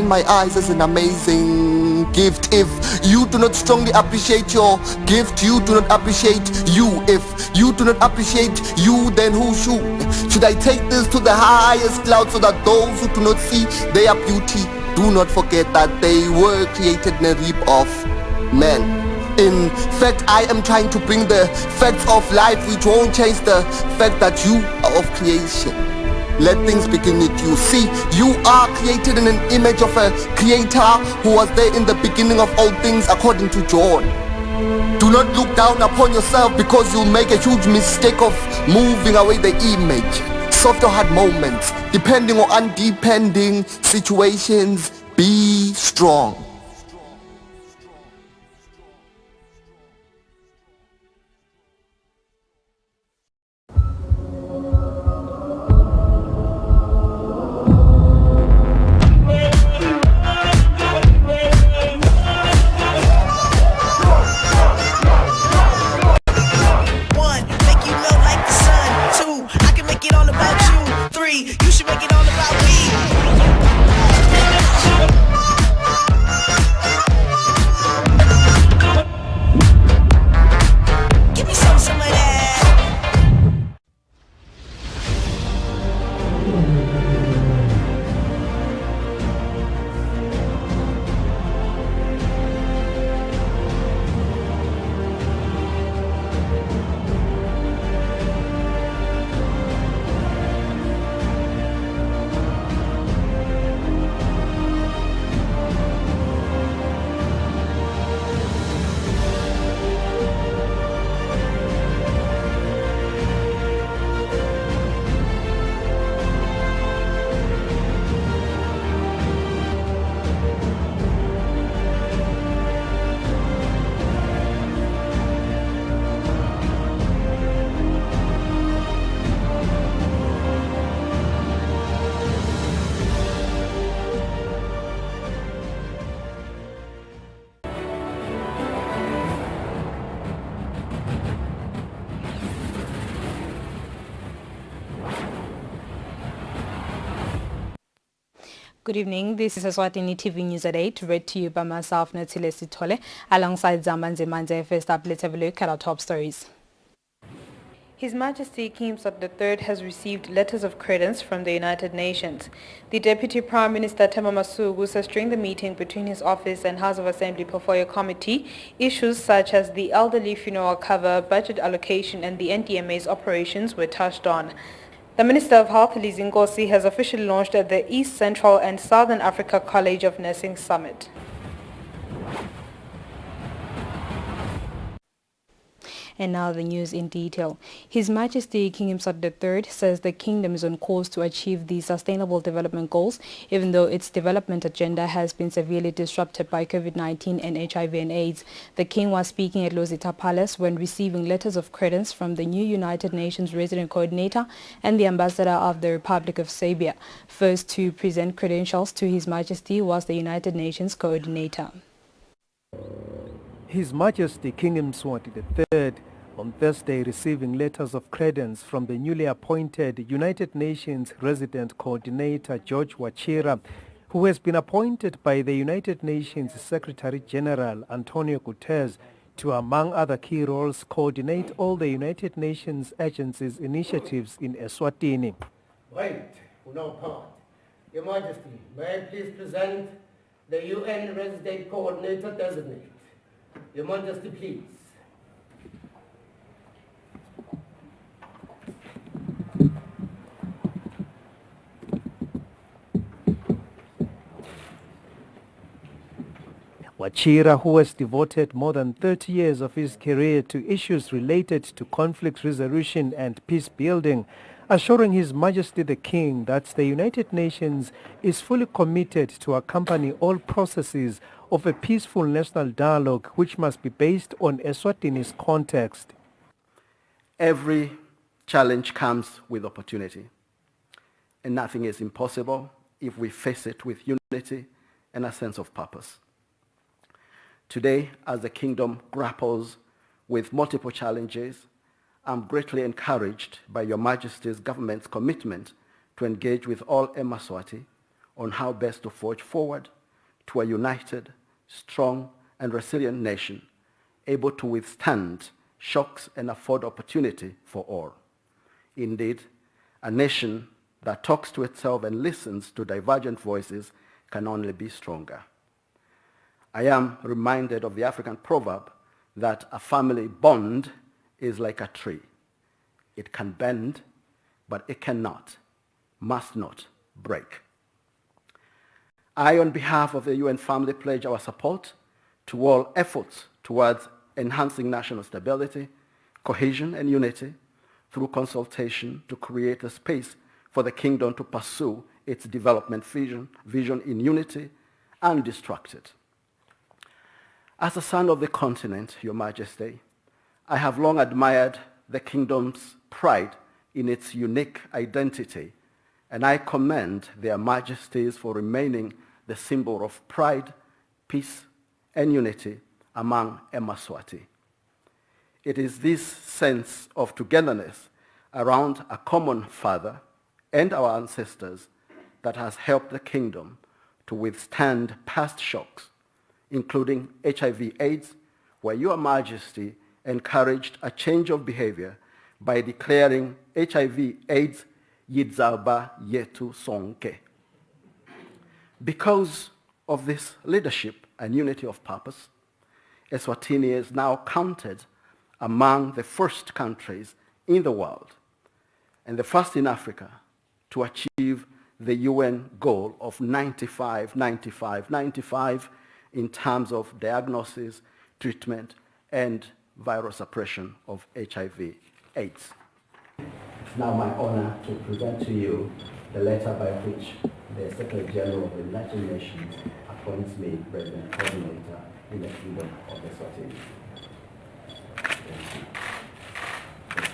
in my eyes as an amazing gift. If you do not strongly appreciate your gift, you do not appreciate you. If you do not appreciate you, then who should? Should I take this to the highest cloud so that those who do not see their beauty do not forget that they were created in a rib of man? In fact, I am trying to bring the facts of life which won't change the fact that you are of creation. Let things begin with you. See, you are created in an image of a creator who was there in the beginning of all things according to John. Do not look down upon yourself because you'll make a huge mistake of moving away the image. Soft or hard moments, depending or undepending situations, be strong. Good evening, this is Eswatini TV News at 8, read to you by myself, Natile Sitole, alongside Zamanze Manze. First up, let's have a look at our top stories. His Majesty King Mswati III has received letters of credence from the United Nations. The Deputy Prime Minister Themba Masuku says during the meeting between his office and House of Assembly Portfolio Committee, issues such as the elderly funeral cover, budget allocation and the NDMA's operations were touched on. The Minister of Health, Lizi Nkosi, has officially launched the East Central and Southern Africa College of Nursing Summit. And now the news in detail. His Majesty King Mswati III says the kingdom is on course to achieve the Sustainable Development Goals, even though its development agenda has been severely disrupted by COVID-19 and HIV and AIDS. The king was speaking at Lozita Palace when receiving letters of credence from the new United Nations Resident Coordinator and the Ambassador of the Republic of Serbia. First to present credentials to His Majesty was the United Nations Coordinator. His Majesty King Mswati III on Thursday receiving letters of credence from the newly appointed United Nations Resident Coordinator George Wachira, who has been appointed by the United Nations Secretary General Antonio Guterres to, among other key roles, coordinate all the United Nations agencies' initiatives in Eswatini. Right, now part. Your Majesty, may I please present the UN Resident Coordinator Designate. Your Majesty, please. Wachira, who has devoted more than 30 years of his career to issues related to conflict resolution and peace building, assuring His Majesty the King that the United Nations is fully committed to accompany all processes of a peaceful national dialogue which must be based on Eswatini's context. Every challenge comes with opportunity, and nothing is impossible if we face it with unity and a sense of purpose. Today, as the kingdom grapples with multiple challenges, I'm greatly encouraged by Your Majesty's government's commitment to engage with all Emeswati on how best to forge forward to a united, strong, and resilient nation, able to withstand shocks and afford opportunity for all. Indeed, a nation that talks to itself and listens to divergent voices can only be stronger. I am reminded of the African proverb that a family bond is like a tree. It can bend, but it cannot, must not break. I, on behalf of the UN family, pledge our support to all efforts towards enhancing national stability, cohesion, and unity through consultation to create a space for the kingdom to pursue its development vision in unity undistracted. As a son of the continent, Your Majesty, I have long admired the kingdom's pride in its unique identity, and I commend their majesties for remaining the symbol of pride, peace, and unity among Eswatini. It is this sense of togetherness around a common father and our ancestors that has helped the kingdom to withstand past shocks, including HIV/AIDS, where Your Majesty encouraged a change of behavior by declaring HIV/AIDS Yidzaba Yetu Sonke. Because of this leadership and unity of purpose, Eswatini is now counted among the first countries in the world and the first in Africa to achieve the UN goal of 95 in terms of diagnosis, treatment, and viral suppression of HIV/AIDS. It's now my honor to present to you the letter by which the Secretary General of the United Nations appoints me Resident Coordinator in the Kingdom of Eswatini.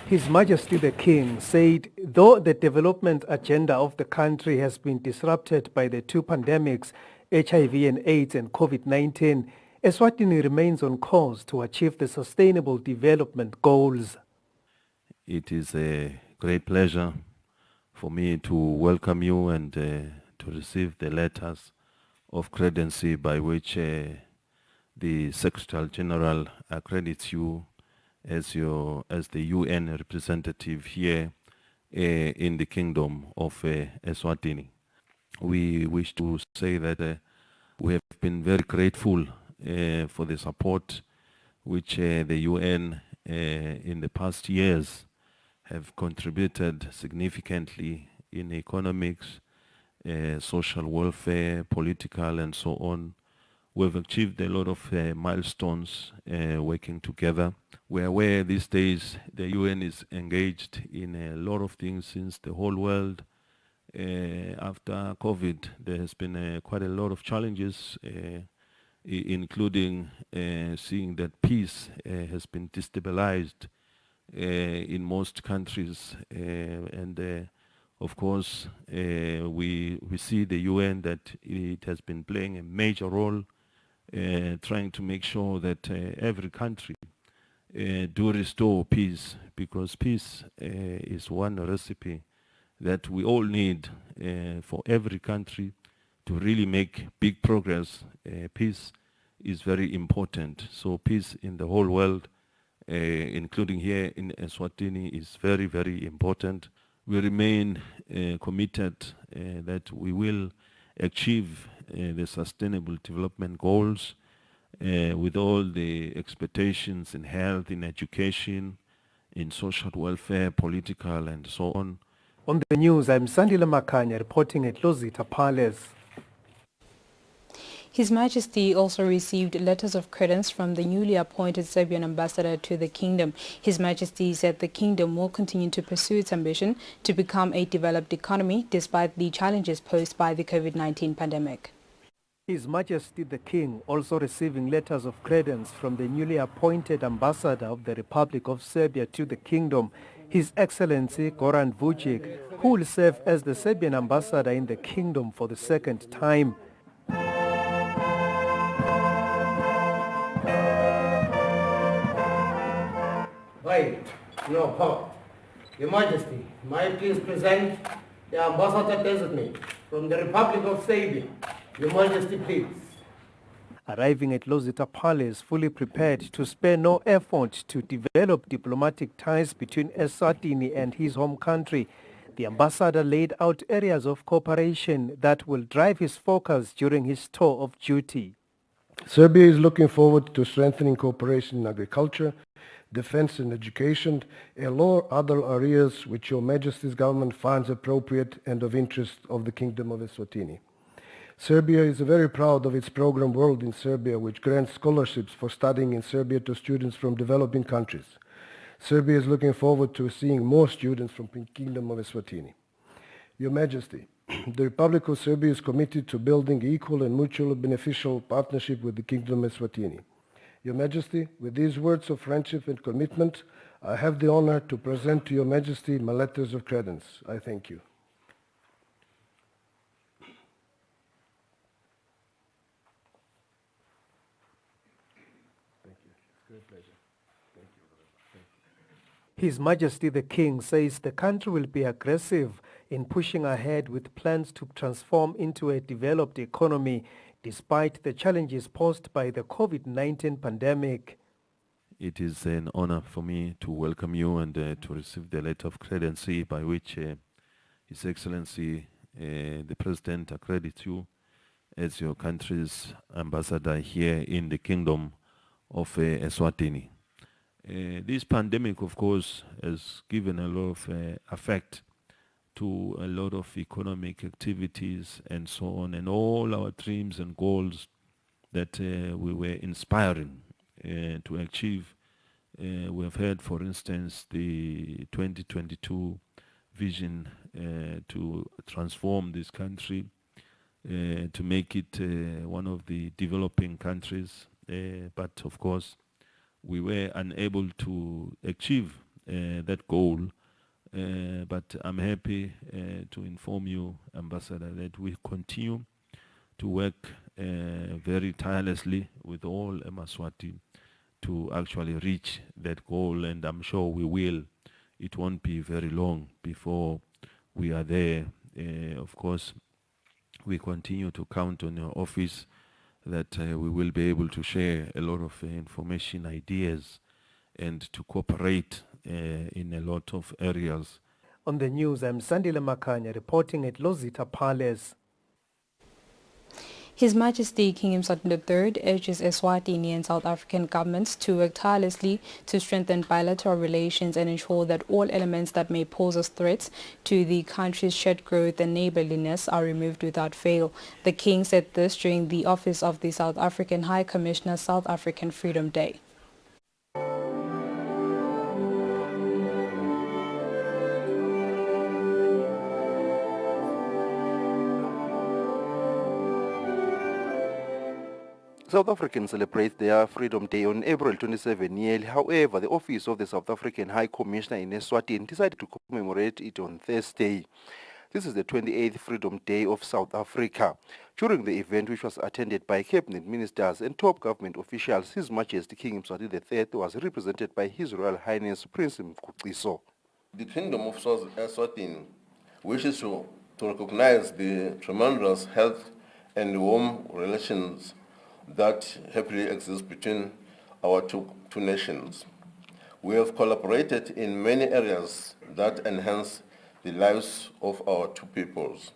His Majesty the King said, though the development agenda of the country has been disrupted by the two pandemics, HIV and AIDS and COVID-19, Eswatini remains on course to achieve the Sustainable Development Goals. It is a great pleasure for me to welcome you and to receive the letters of credency by which the Secretary General accredits you as the UN representative here in the Kingdom of Eswatini. We wish to say that we have been very grateful for the support which the UN in the past years have contributed significantly in economics, social welfare, political, and so on. We've achieved a lot of milestones working together. We're aware these days the UN is engaged in a lot of things since the whole world. After COVID, there has been quite a lot of challenges, including seeing that peace has been destabilized in most countries. Of course, we see the UN that it has been playing a major role trying to make sure that every country do restore peace, because peace is one recipe that we all need for every country to really make big progress. Peace is very important. So peace in the whole world, including here in Eswatini, is very, very important. We remain committed that we will achieve the Sustainable Development Goals with all the expectations in health, in education, in social welfare, political, and so on. On the news, I'm Sandile Makanya reporting at Lozita Palace. His Majesty also received letters of credence from the newly appointed Serbian ambassador to the kingdom. His Majesty said the kingdom will continue to pursue its ambition to become a developed economy despite the challenges posed by the COVID-19 pandemic. His Majesty the King also receiving letters of credence from the newly appointed ambassador of the Republic of Serbia to the kingdom, His Excellency Goran Vujic, who will serve as the Serbian ambassador in the kingdom for the second time. Right, no part. Your Majesty, may I please present the ambassador designate from the Republic of Serbia. Your Majesty, please. Arriving at Lozita Palace fully prepared to spare no effort to develop diplomatic ties between Eswatini and his home country, the ambassador laid out areas of cooperation that will drive his focus during his tour of duty. Serbia is looking forward to strengthening cooperation in agriculture, defense and education, and all other areas which Your Majesty's government finds appropriate and of interest of the Kingdom of Eswatini. Serbia is very proud of its program World in Serbia, which grants scholarships for studying in Serbia to students from developing countries. Serbia is looking forward to seeing more students from the Kingdom of Eswatini. Your Majesty, the Republic of Serbia is committed to building equal and mutually beneficial partnership with the Kingdom of Eswatini. Your Majesty, with these words of friendship and commitment, I have the honor to present to Your Majesty my letters of credence. I thank you. His Majesty the King says the country will be aggressive in pushing ahead with plans to transform into a developed economy despite the challenges posed by the COVID-19 pandemic. It is an honor for me to welcome you and to receive the letter of credency by which His Excellency the President accredits you as your country's ambassador here in the Kingdom of Eswatini. This pandemic, of course, has given a lot of effect to a lot of economic activities and so on, and all our dreams and goals that we were inspiring to achieve. We have had, for instance, the 2022 vision to transform this country, to make it one of the developing countries, but of course we were unable to achieve that goal. But I'm happy to inform you, Ambassador, that we continue to work very tirelessly with all Eswatini to actually reach that goal, and I'm sure we will. It won't be very long before we are there. Of course, we continue to count on your office that we will be able to share a lot of information, ideas, and to cooperate in a lot of areas. On the news, I'm Sandile Makanya reporting at Lozita Palace. His Majesty King Eswatini III urges Eswatini and South African governments to work tirelessly to strengthen bilateral relations and ensure that all elements that may pose as threats to the country's shared growth and neighborliness are removed without fail. The King said this during the office of the South African High Commissioner South African Freedom Day. South Africans celebrate their Freedom Day on April 27 yearly. However, the office of the South African High Commissioner in Eswatini decided to commemorate it on Thursday. This is the 28th Freedom Day of South Africa. During the event, which was attended by cabinet ministers and top government officials, His Majesty King Eswatini III was represented by His Royal Highness Prince Mkhuqiso. The Kingdom of Eswatini wishes to recognize the tremendous health and warm relations that happily exist between our two nations. We have collaborated in many areas that enhance the lives of our two peoples.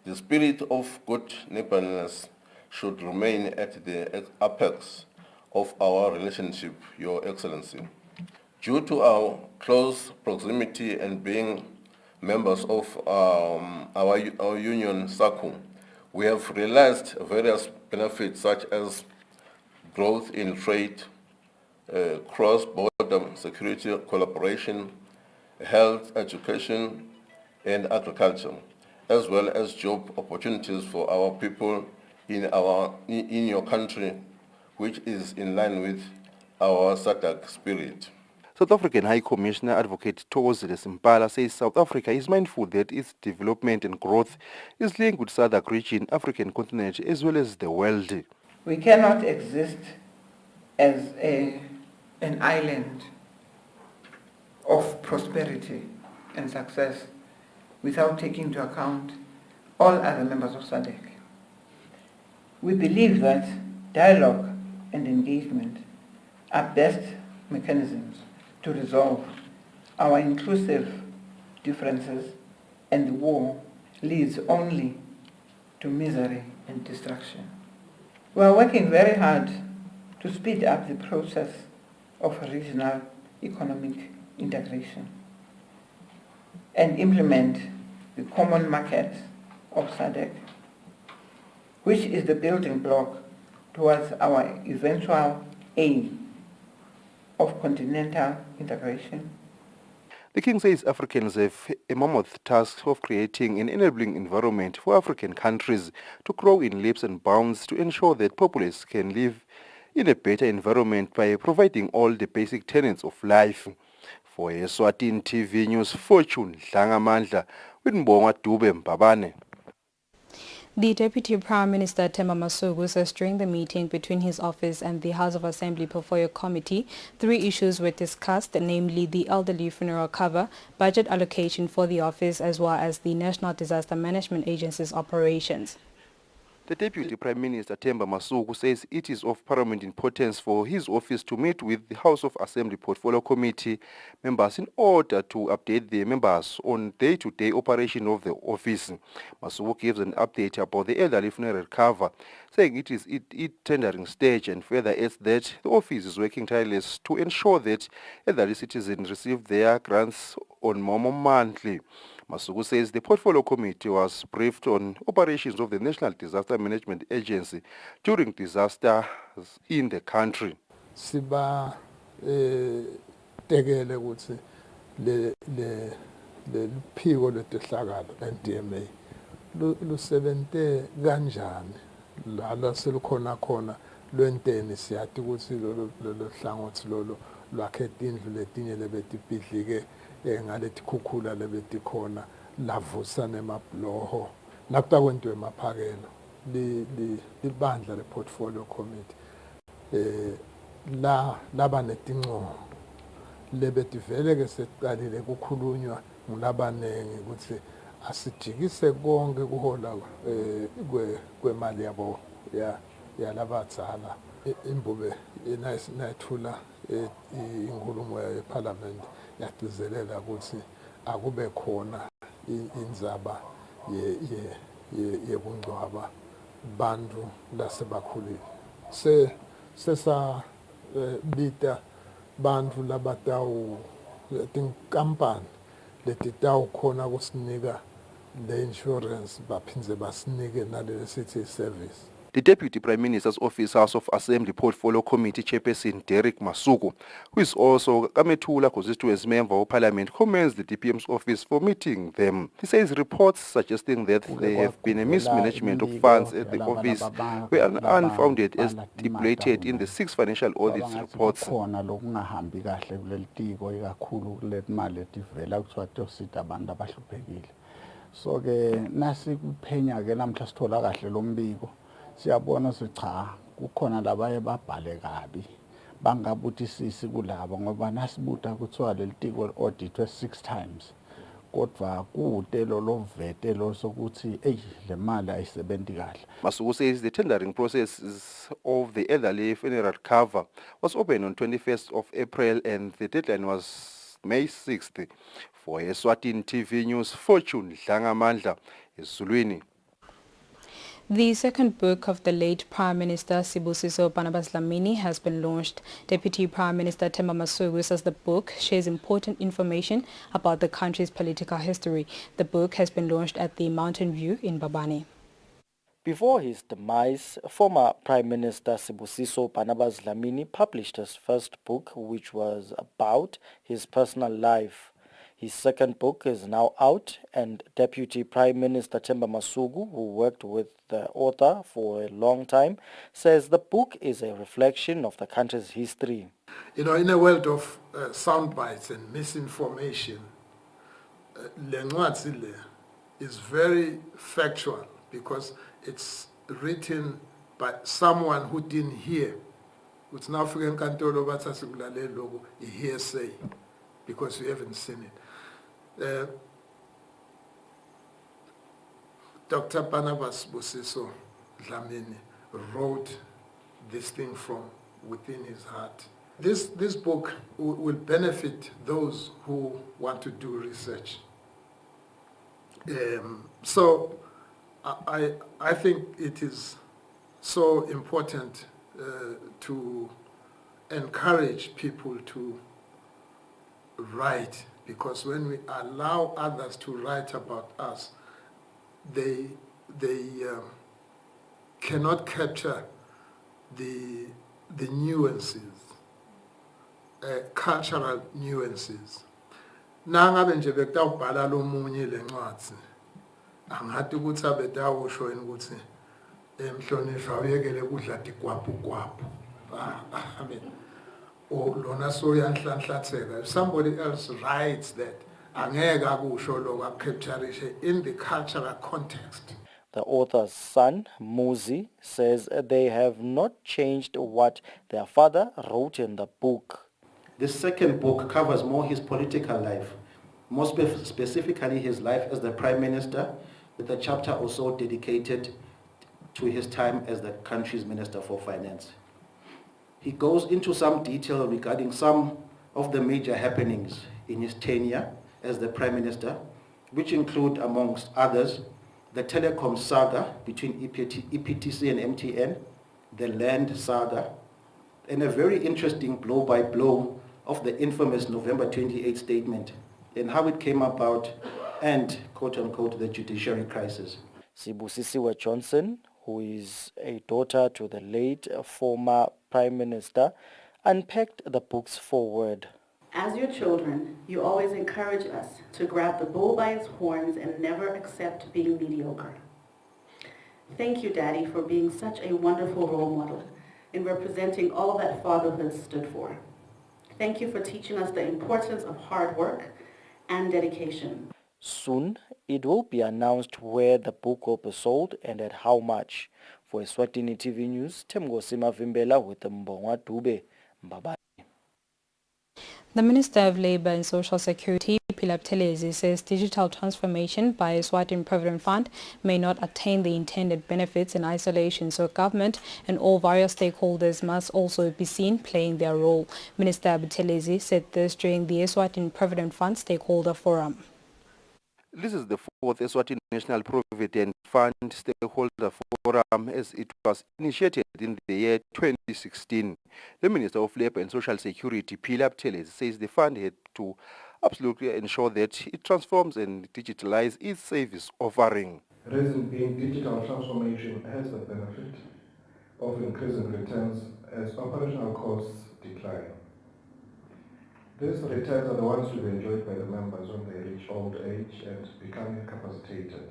The spirit of good neighborliness should remain at the apex of our relationship, Your Excellency. Due to our close proximity and being members of our union SACU, we have realized various benefits such as growth in trade, cross-border security collaboration, health, education, and agriculture, as well as job opportunities for our people in your country, which is in line with our SADC spirit. South African High Commissioner Advocate Thokozile Simpala says South Africa is mindful that its development and growth is linked with SADC region, African continent, as well as the world. We cannot exist as an island of prosperity and success without taking into account all other members of SADC. We believe that dialogue and engagement are best mechanisms to resolve our inclusive differences, and the war leads only to misery and destruction. We are working very hard to speed up the process of regional economic integration and implement the common market of SADC, which is the building block towards our eventual aim of continental integration. The King says Africans have a mammoth task of creating an enabling environment for African countries to grow in leaps and bounds to ensure that populace can live in a better environment by providing all the basic tenets of life. For Eswatini TV News, Fortune Dlangamandla, with Mbonga Dube Mbabane. The Deputy Prime Minister Themba Masuku says during the meeting between his office and the House of Assembly Portfolio Committee, 3 issues were discussed, namely the elderly funeral cover, budget allocation for the office, as well as the National Disaster Management Agency's operations. The Deputy Prime Minister Themba Masuku says it is of paramount importance for his office to meet with the House of Assembly Portfolio Committee members in order to update the members on day-to-day operation of the office. Masuku gives an update about the elderly funeral cover, saying it is at tendering stage, and further adds that the office is working tirelessly to ensure that elderly citizens receive their grants on monthly. Masuku says the Portfolio Committee was briefed on operations of the National Disaster Management Agency during disasters in the country. Siba tekele ukuthi le phiko letehlakalo NDMA lusebente kanjani la selukhona khona lwenteni siyathi ukuthi lo hlangothi lolo lwakhe tindlu letinye lebetibhidlike ngaletikhukhula lebetikhona lavusa nemabloho nakuta kwentiwe emaphakelo libandla le-Portfolio Committee laba netincomo lebetivele ke sesiqalile kukhulunywa ngulabanengi ukuthi asijikise konke kuhola kwemali yabo yalabadzala imbube nayithula inkulumo yeParliament yagcizelela ukuthi akube khona indzaba yebungcwaba bantu lasebakhulile sesa bita bantu labatawu tinkampani letitawu khona kusinika le insurance baphindze basinike naleli sithi service. The Deputy Prime Minister's Office House of Assembly Portfolio Committee Chairperson Derek Masuku, who is also Kametula constituency member of Parliament, commends the DPM's office for meeting them. He says reports suggesting that there have been a mismanagement of funds at the office were unfounded as stipulated in the 6 financial audit reports. So ke nasi kuphenya ke namhla sithola kahle lo mbiko siyabona sicha kukhona labaye babhale kabi bangabutisisi kulabo ngoba nasibuta kuthiwa lelitiko auditwe 6 times kodwa kude lo vete lo sokuthi le mali ayisebenzi kahle. Masuku says the tendering process of the elderly funeral cover was open on 21st of April and the deadline was May 6th. For Eswatini TV News, Fortune Dlangamandla, Eswatini. The second book of the late Prime Minister Sibusiso Barnabas Dlamini has been launched. Deputy Prime Minister Themba Masuku says the book shares important information about the country's political history. The book has been launched at the Mountain View in Babane. Before his demise, former Prime Minister Sibusiso Barnabas Dlamini published his first book, which was about his personal life. His second book is now out, and Deputy Prime Minister Themba Masuku, who worked with the author for a long time, says the book is a reflection of the country's history. You know, in a world of sound bites and misinformation, le ncwadzi le is very factual because it's written by someone who didn't hear. It's now African Kantolo Batsasugulale logo, a hearsay, because you haven't seen it. Dr. Barnabas Busiso Dlamini wrote this thing from within his heart. This book will benefit those who want to do research. So I think it is so important to encourage people to write, because when we allow others to write about us, they cannot capture the nuances, cultural nuances. Nangabe nje bekutawubhala lomunye lencwadzi, angathi ukuthi abetawusho yini ukuthi emhlonishwa uyekele kudla tigwaphu. I mean, or lona soyanhlanhlatheka. If somebody else writes that, angeke akusho lokho akucapturishe in the cultural context. The author's son, Muzi, says they have not changed what their father wrote in the book. The second book covers more his political life, more specifically his life as the Prime Minister, with a chapter also dedicated to his time as the country's Minister for Finance. He goes into some detail regarding some of the major happenings in his tenure as the Prime Minister, which include, amongst others, the telecom saga between EPTC and MTN, the land saga, and a very interesting blow-by-blow of the infamous November 28 statement and how it came about and, quote-unquote, the judiciary crisis. Sibusisiwe Johnson, who is a daughter to the late former Prime Minister, unpacked the book's foreword. As your children, you always encourage us to grab the bull by its horns and never accept being mediocre. Thank you, Daddy, for being such a wonderful role model in representing all that fatherhood stood for. Thank you for teaching us the importance of hard work and dedication. Soon, it will be announced where the book will be sold and at how much. For Eswatini TV News, Temgosima Vimbela with Mbongwa Dube. Bye-bye. The Minister of Labour and Social Security, Philip Telezi, says digital transformation by Eswatini Provident Fund may not attain the intended benefits in isolation, so government and all various stakeholders must also be seen playing their role. Minister Telezi said this during the Eswatini Provident Fund Stakeholder Forum. This is the fourth Eswatini National Provident Fund Stakeholder Forum, as it was initiated in the year 2016. The Minister of Labour and Social Security, Philip Telezi, says the fund had to absolutely ensure that it transforms and digitalizes its service offering. Reason being, digital transformation has the benefit of increasing returns as operational costs decline. These returns are the ones to be enjoyed by the members when they reach old age and become incapacitated.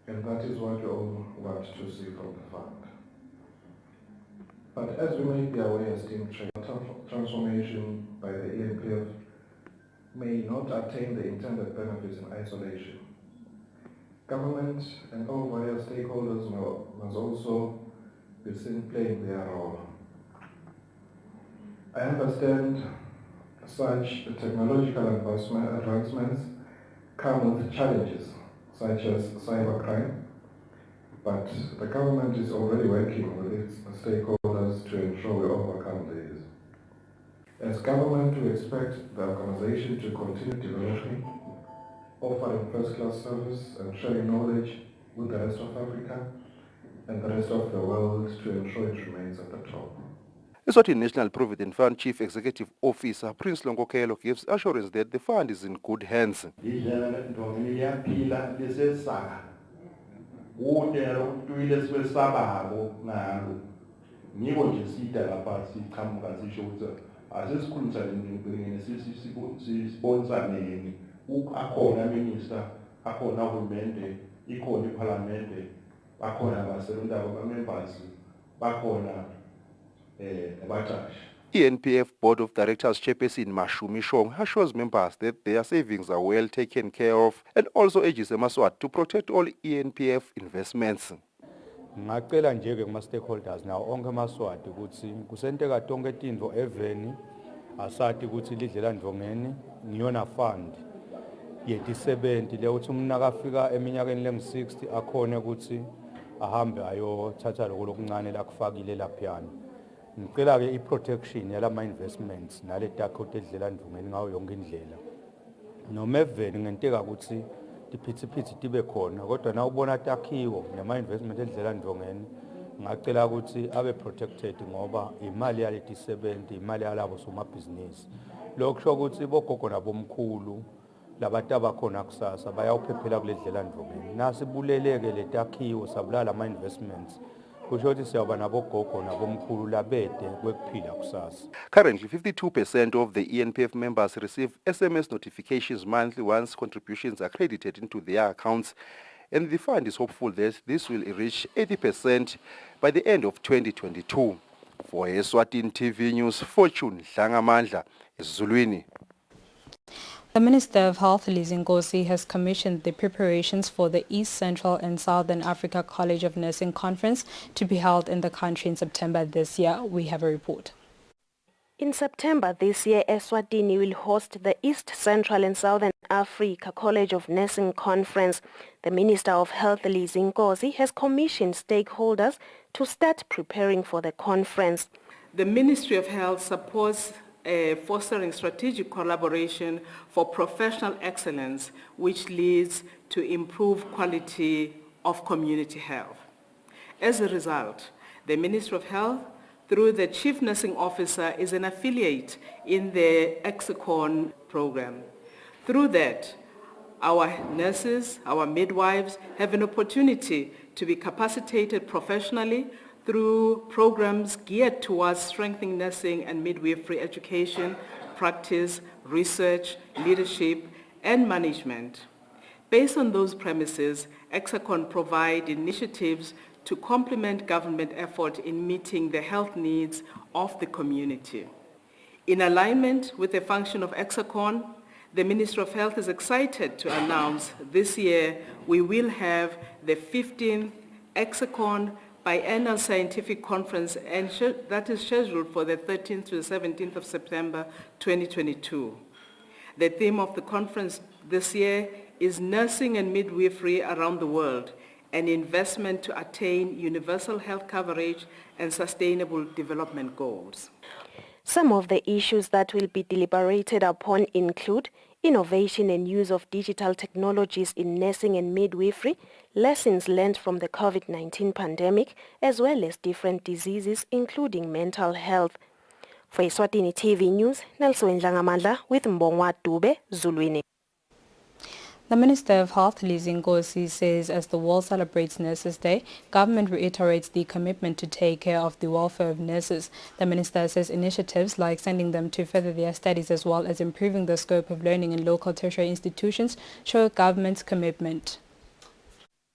And that is what we all want to see from the fund. But as we may be aware, esteemed transformation by the ENPF may not attain the intended benefits in isolation. Government and all various stakeholders must also be seen playing their role. I understand such technological advancements come with challenges such as cybercrime, but the government is already working with its stakeholders to ensure we overcome these. As government, we expect the organization to continue developing, offering first-class service and sharing knowledge with the rest of Africa and the rest of the world to ensure it remains at the top. Eswatini National Provident Fund Chief Executive Officer Prince Longokelo gives assurance that the fund is in good hands. ENPF Board of Directors Chairperson Mashumi Shong assures members that their savings are well taken care of and also urges Eswatini to protect all ENPF investments. Ngacela nje kuma stakeholders nawo onke eMaswati ukuthi kusenteka tonke tindvo eveni asati ukuthi lidlela ndvongeni ngiyona fund yeti-70 le uthi umna akafika eminyakeni leng-60 akhone ukuthi ahambe ayothatha lokho lokuncane lakufakile laphiyana. Ngicela-ke i-protection yalama-investments nale takho edlela ndvungeni ngayo yonke indlela. Noma eveni ngenteka ukuthi tiphithiphithi tibe khona kodwa na ubona takhiwo nema-investment edlela ndvungeni ngacela ukuthi abe protected ngoba imali yaleti-70 imali yalabo somabhizinisi. Lokho kusho ukuthi bogogo nabomkhulu labantu abakhona kusasa bayawuphephela kule dlela ndvungeni. Nasibuleleke le takhiwo sabulala ama-investments kusho ukuthi siyawuba nabogogo nabomkhulu labede kwekuphila kusasa. Currently, 52% of the ENPF members receive SMS notifications monthly once contributions are credited into their accounts, and the fund is hopeful that this will reach 80% by the end of 2022. For Eswatini TV News, Fortune Dlangamandla, Zulwini. The Minister of Health, Nkosi, has commissioned the preparations for the East Central and Southern Africa College of Nursing Conference to be held in the country in September this year. We have a report. In September this year, Eswatini will host the East Central and Southern Africa College of Nursing Conference. The Minister of Health, Nkosi, has commissioned stakeholders to start preparing for the conference. The Ministry of Health supports fostering strategic collaboration for professional excellence, which leads to improved quality of community health. As a result, the Ministry of Health, through the Chief Nursing Officer, is an affiliate in the Hexacon program. Through that, our nurses, our midwives have an opportunity to be capacitated professionally through programs geared towards strengthening nursing and midwifery education, practice, research, leadership, and management. Based on those premises, Hexacon provide initiatives to complement government effort in meeting the health needs of the community. In alignment with the function of Hexacon, the Ministry of Health is excited to announce this year we will have the 15th Hexacon Biennial Scientific Conference, and that is scheduled for the 13th to the 17th of September 2022. The theme of the conference this year is Nursing and Midwifery Around the World, an investment to attain universal health coverage and sustainable development goals. Some of the issues that will be deliberated upon include innovation and use of digital technologies in nursing and midwifery, lessons learned from the COVID-19 pandemic, as well as different diseases, including mental health. For Eswatini TV News, Nelson Dlangamandla with Mbongwa Dube, Zulwini. The Minister of Health, Nkosi, says as the world celebrates Nurses Day, government reiterates the commitment to take care of the welfare of nurses. The minister says initiatives like sending them to further their studies as well as improving the scope of learning in local tertiary institutions show government's commitment.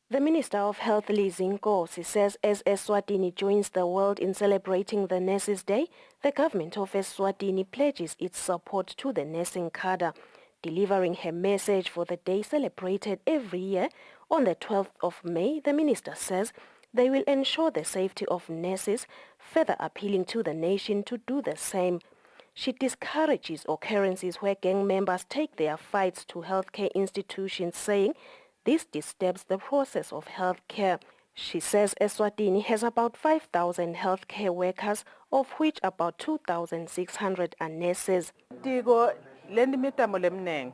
The Minister of Health, Nkosi, says as Eswatini joins the world in celebrating the Nurses Day, the government of Eswatini pledges its support to the nursing cadre. Delivering her message for the day celebrated every year on the 12th of May, the minister says they will ensure the safety of nurses, further appealing to the nation to do the same. She discourages occurrences where gang members take their fights to healthcare institutions, saying this disturbs the process of healthcare. She says Eswatini has about 5,000 healthcare workers, of which about 2,600 are nurses. Lendi mitamo lemneng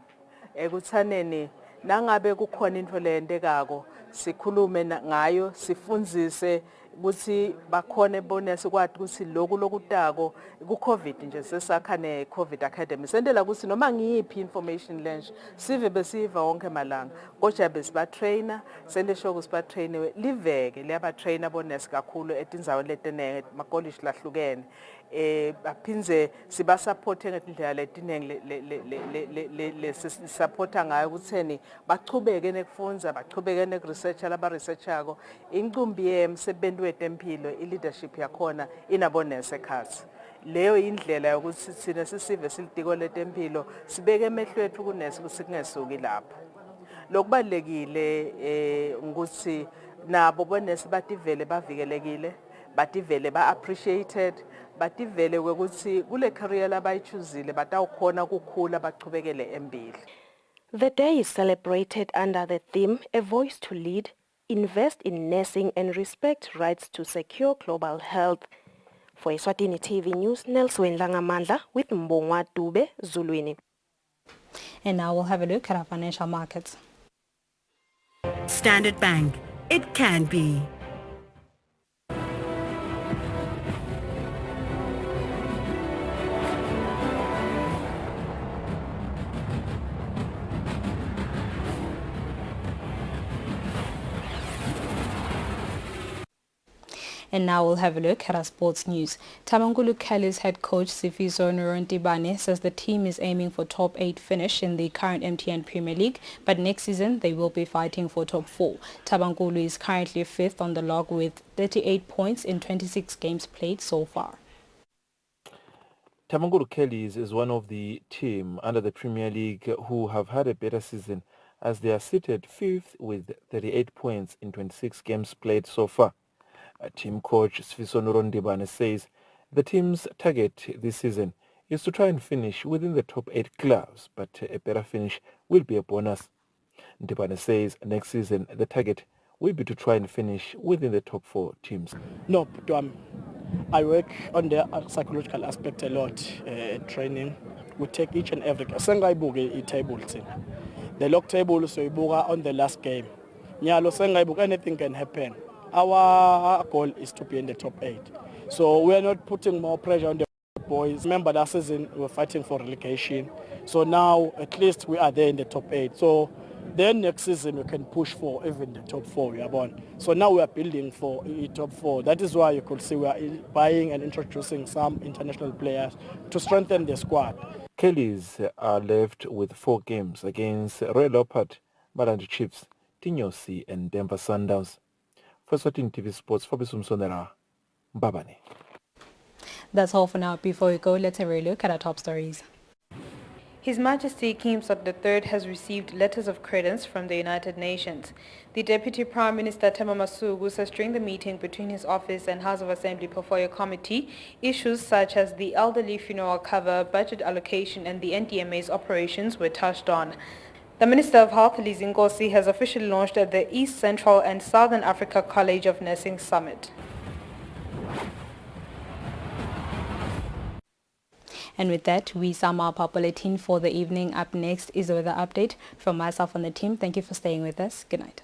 ekuthaneni nangabe kukhona into leyendekako sikhulume ngayo sifundzise ukuthi bakhona bonus kwathi ukuthi lokhu lokutako ku-COVID nje sesakha ne-COVID Academy sendela ukuthi noma ngiyiphi information lunch sive besiva wonke malanga kodwa besibatrainer sende show ukuthi batrainiwe liveke liyabatrainer bonus kakhulu etindzaweni letinenge makolleji lahlukene baphinze sibasupporte ngendlela letinenge le supporta ngayo ukutheni bachubeke nekufundza bachubeke nekresearcha labaresearchako incumbi yemsebenzi wetempilo i-leadership yakhona inabonese ekhasi leyo indlela yokuthi thina sisive silitiko letempilo sibeke emehlwethu kunesi ukuthi kungesuki lapho lokubalekile ukuthi nabo bonesi bativele bavikelekile bativele ba-appreciated bativele ukuthi kule career labayichuzile batawukhona ukukhula bachubekele embili. The day is celebrated under the theme, A Voice to Lead, Invest in Nursing and Respect Rights to Secure Global Health. For Eswatini TV News, Nelson Langamandla with Mbongwa Dube, Zulwini. And now we'll have a look at our financial markets. Standard Bank. It can be. And now we'll have a look at our sports news. Tabangulu Kelly's head coach Sifiso Nuruntibane says the team is aiming for top 8 finish in the current MTN Premier League, but next season they will be fighting for top 4. Tabangulu is currently 5th on the log with 38 points in 26 games played so far. Tabangulu Kellys is one of the team under the Premier League who have had a better season as they are seated 5th with 38 points in 26 games played so far. Team coach Sifiso Nuruntibane says the team's target this season is to try and finish within the top 8 clubs, but a better finish will be a bonus. Ndibane says next season the target will be to try and finish within the top 4 teams. No, but I work on the psychological aspect a lot, training. We take each and every table. The log table so on the last game. Anything can happen. Our goal is to be in the top 8. So we are not putting more pressure on the boys. Remember that season we were fighting for relegation. So now at least we are there in the top 8. So then next season we can push for even the top 4 we are born. So now we are building for the top 4. That is why you could see we are buying and introducing some international players to strengthen the squad. Kellys are left with 4 games against Red Leopard, Malandi Chiefs, Tinyosi and Denver Sundowns. For Eswatini TV Sports, Fabrice Msonera, Mbabane. That's all for now. Before we go, let's have a look at our top stories. His Majesty King Sot III has received letters of credence from the United Nations. The Deputy Prime Minister Themba Masuku says during the meeting between his office and House of Assembly Portfolio Committee, issues such as the elderly funeral cover, budget allocation and the NDMA's operations were touched on. The Minister of Health, Lizzie Nkosi, has officially launched at the East Central and Southern Africa College of Nursing Summit. And with that, we sum up our bulletin for the evening. Up next is the weather update from myself and the team. Thank you for staying with us. Good night.